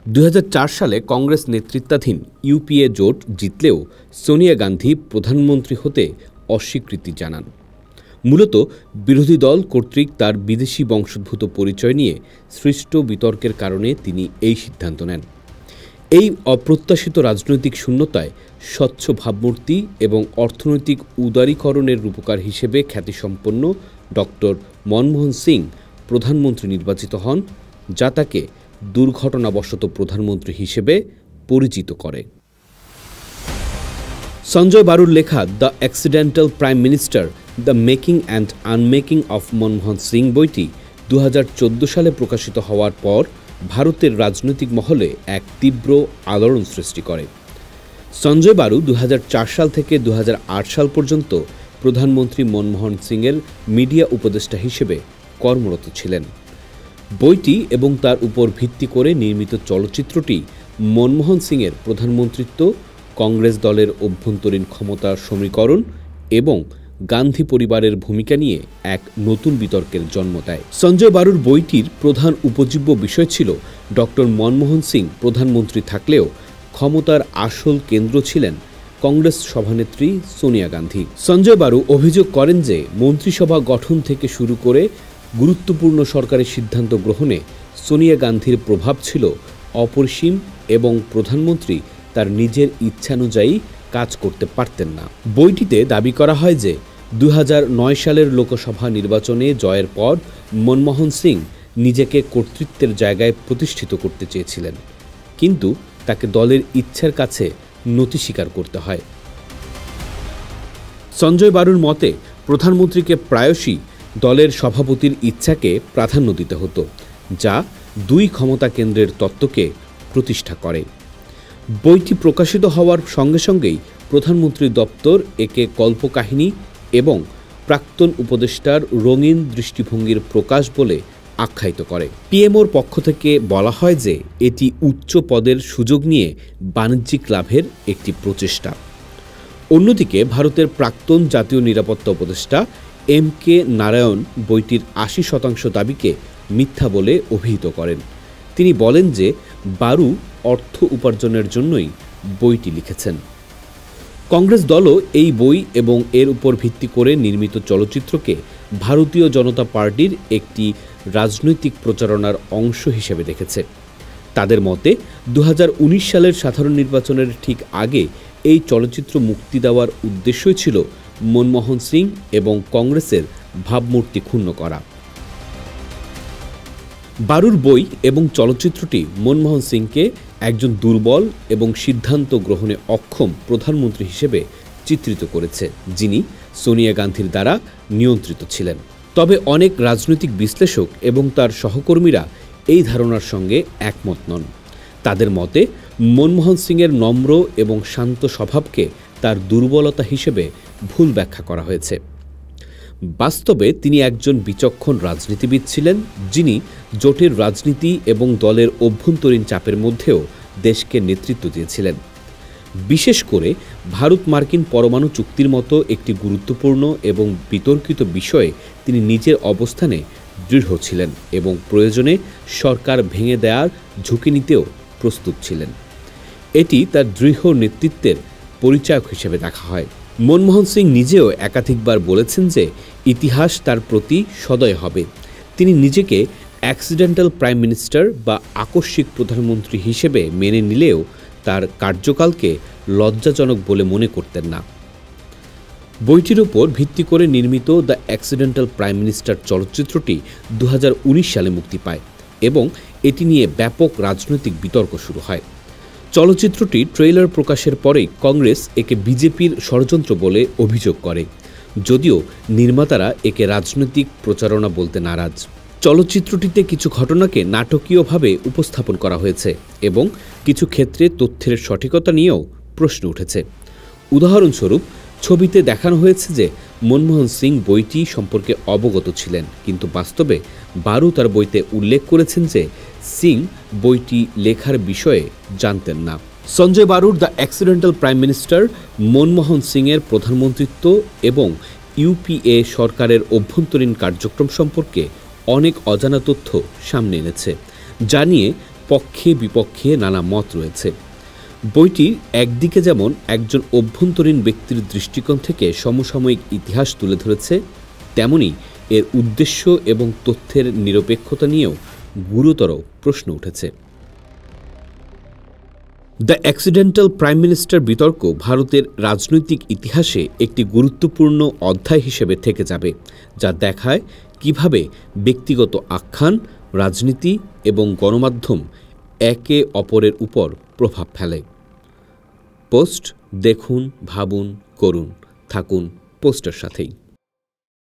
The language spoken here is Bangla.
2004 সালে কংগ্রেস নেতৃত্বাধীন ইউপিএ জোট জিতলেও সোনিয়া গান্ধী প্রধানমন্ত্রী হতে অস্বীকৃতি জানান। মূলত বিরোধী দল কর্তৃক তার বিদেশি বংশোদ্ভূত পরিচয় নিয়ে সৃষ্ট বিতর্কের কারণে তিনি এই সিদ্ধান্ত নেন। এই অপ্রত্যাশিত রাজনৈতিক শূন্যতায় স্বচ্ছ ভাবমূর্তি এবং অর্থনৈতিক উদারীকরণের রূপকার হিসেবে খ্যাতিসম্পন্ন ডক্টর মনমোহন সিং প্রধানমন্ত্রী নির্বাচিত হন, যা তাকে দুর্ঘটনাবশত প্রধানমন্ত্রী হিসেবে পরিচিত করে। সঞ্জয় বারুর লেখা the accidental prime minister, the making and unmaking of Manmohan Singh বইটি 2014 সালে প্রকাশিত হওয়ার পর ভারতের রাজনৈতিক মহলে এক তীব্র আলোড়ন সৃষ্টি করে। সঞ্জয় বারু 2004 সাল থেকে 2008 সাল পর্যন্ত প্রধানমন্ত্রী মনমোহন সিংয়ের মিডিয়া উপদেষ্টা হিসেবে কর্মরত ছিলেন। বইটি এবং তার উপর ভিত্তি করে নির্মিত চলচ্চিত্রটি মনমোহন সিংয়ের প্রধানমন্ত্রিত্ব, কংগ্রেস দলের অভ্যন্তরীণ ক্ষমতার সমীকরণ এবং গান্ধী পরিবারের ভূমিকা নিয়ে এক নতুন বিতর্কের জন্ম দেয়। সঞ্জয় বারুর বইটির প্রধান উপজীব্য বিষয় ছিল ডক্টর মনমোহন সিং প্রধানমন্ত্রী থাকলেও ক্ষমতার আসল কেন্দ্র ছিলেন কংগ্রেস সভানেত্রী সোনিয়া গান্ধী। সঞ্জয় বারু অভিযোগ করেন যে মন্ত্রিসভা গঠন থেকে শুরু করে গুরুত্বপূর্ণ সরকারি সিদ্ধান্ত গ্রহণে সোনিয়া গান্ধীর প্রভাব ছিল অপরিসীম এবং প্রধানমন্ত্রী তার নিজের ইচ্ছানুযায়ী কাজ করতে পারতেন না। বইটিতে দাবি করা হয় যে 2009 সালের লোকসভা নির্বাচনে জয়ের পর মনমোহন সিং নিজেকে কর্তৃত্বের জায়গায় প্রতিষ্ঠিত করতে চেয়েছিলেন, কিন্তু তাকে দলের ইচ্ছার কাছে নতি স্বীকার করতে হয়। সঞ্জয় বারুর মতে প্রধানমন্ত্রীকে প্রায়শই দলের সভাপতির ইচ্ছাকে প্রাধান্য দিতে হতো, যা দুই ক্ষমতা কেন্দ্রের তত্ত্বকে প্রতিষ্ঠা করে। বইটি প্রকাশিত হওয়ার সঙ্গে সঙ্গেই প্রধানমন্ত্রী দপ্তর একে কল্পকাহিনী এবং প্রাক্তন উপদেষ্টার রঙিন দৃষ্টিভঙ্গির প্রকাশ বলে আখ্যায়িত করে। পিএমওর পক্ষ থেকে বলা হয় যে এটি উচ্চ পদের সুযোগ নিয়ে বাণিজ্যিক লাভের একটি প্রচেষ্টা। অন্যদিকে ভারতের প্রাক্তন জাতীয় নিরাপত্তা উপদেষ্টা এম.কে. নারায়ণ বইটির 80% দাবিকে মিথ্যা বলে অভিহিত করেন। তিনি বলেন যে বারু অর্থ উপার্জনের জন্যই বইটি লিখেছেন। কংগ্রেস দলও এই বই এবং এর উপর ভিত্তি করে নির্মিত চলচ্চিত্রকে ভারতীয় জনতা পার্টির একটি রাজনৈতিক প্রচারণার অংশ হিসেবে দেখেছে। তাদের মতে 2019 সালের সাধারণ নির্বাচনের ঠিক আগে এই চলচ্চিত্র মুক্তি দেওয়ার উদ্দেশ্যই ছিল মনমোহন সিং এবং কংগ্রেসের ভাবমূর্তি ক্ষুণ্ণ করা। বারুর বই এবং চলচ্চিত্রটি মনমোহন সিংকে একজন দুর্বল এবং সিদ্ধান্ত গ্রহণে অক্ষম প্রধানমন্ত্রী হিসেবে চিত্রিত করেছে, যিনি সোনিয়া গান্ধীর দ্বারা নিয়ন্ত্রিত ছিলেন। তবে অনেক রাজনৈতিক বিশ্লেষক এবং তার সহকর্মীরা এই ধারণার সঙ্গে একমত নন। তাদের মতে মনমোহন সিংয়ের নম্র এবং শান্ত স্বভাবকে তার দুর্বলতা হিসেবে ভুল ব্যাখ্যা করা হয়েছে। বাস্তবে তিনি একজন বিচক্ষণ রাজনীতিবিদ ছিলেন, যিনি জোটের রাজনীতি এবং দলের অভ্যন্তরীণ চাপের মধ্যেও দেশকে নেতৃত্ব দিয়েছিলেন। বিশেষ করে ভারত মার্কিন পরমাণু চুক্তির মতো একটি গুরুত্বপূর্ণ এবং বিতর্কিত বিষয়ে তিনি নিজের অবস্থানে দৃঢ় ছিলেন এবং প্রয়োজনে সরকার ভেঙে দেওয়ার ঝুঁকি নিতেও প্রস্তুত ছিলেন। এটি তার দৃঢ় নেতৃত্বের পরিচায়ক হিসেবে দেখা হয়। মনমোহন সিং নিজেও একাধিকবার বলেছেন যে ইতিহাস তার প্রতি সদয় হবে। তিনি নিজেকে অ্যাক্সিডেন্টাল প্রাইম মিনিস্টার বা আকস্মিক প্রধানমন্ত্রী হিসেবে মেনে নিলেও তার কার্যকালকে লজ্জাজনক বলে মনে করতেন না। বইটির উপর ভিত্তি করে নির্মিত দ্য অ্যাক্সিডেন্টাল প্রাইম মিনিস্টার চলচ্চিত্রটি 2019 সালে মুক্তি পায় এবং এটি নিয়ে ব্যাপক রাজনৈতিক বিতর্ক শুরু হয়। চলচ্চিত্রটি ট্রেইলার প্রকাশের পরেই কংগ্রেস একে বিজেপির ষড়যন্ত্র বলে অভিযোগ করে, যদিও নির্মাতারা একে রাজনৈতিক প্রচারণা বলতে নারাজ। চলচ্চিত্রটিতে কিছু ঘটনাকে নাটকীয়ভাবে উপস্থাপন করা হয়েছে এবং কিছু ক্ষেত্রে তথ্যের সঠিকতা নিয়েও প্রশ্ন উঠেছে। উদাহরণস্বরূপ, ছবিতে দেখানো হয়েছে যে মনমোহন সিং বইটি সম্পর্কে অবগত ছিলেন, কিন্তু বাস্তবে বারু তার বইতে উল্লেখ করেছেন যে সিং বইটি লেখার বিষয়ে জানতেন না। সঞ্জয় বারুর the accidental prime minister Manmohan সিংয়ের প্রধানমন্ত্রিত্ব এবং ইউপিএ সরকারের অভ্যন্তরীণ কার্যক্রম সম্পর্কে অনেক অজানা তথ্য সামনে এনেছে, যা নিয়ে পক্ষে বিপক্ষে নানা মত রয়েছে। বইটি একদিকে যেমন একজন অভ্যন্তরীণ ব্যক্তির দৃষ্টিকোণ থেকে সমসাময়িক ইতিহাস তুলে ধরেছে, তেমনি এর উদ্দেশ্য এবং তথ্যের নিরপেক্ষতা নিয়েও গুরুতর প্রশ্ন উঠেছে। দ্য অ্যাক্সিডেন্টাল প্রাইম মিনিস্টার বিতর্ক ভারতের রাজনৈতিক ইতিহাসে একটি গুরুত্বপূর্ণ অধ্যায় হিসেবে থেকে যাবে, যা দেখায় কিভাবে ব্যক্তিগত আখ্যান, রাজনীতি এবং গণমাধ্যম একে অপরের উপর প্রভাব ফেলে। পোস্ট দেখুন, ভাবুন, করুন, থাকুন পোস্টের সাথেই।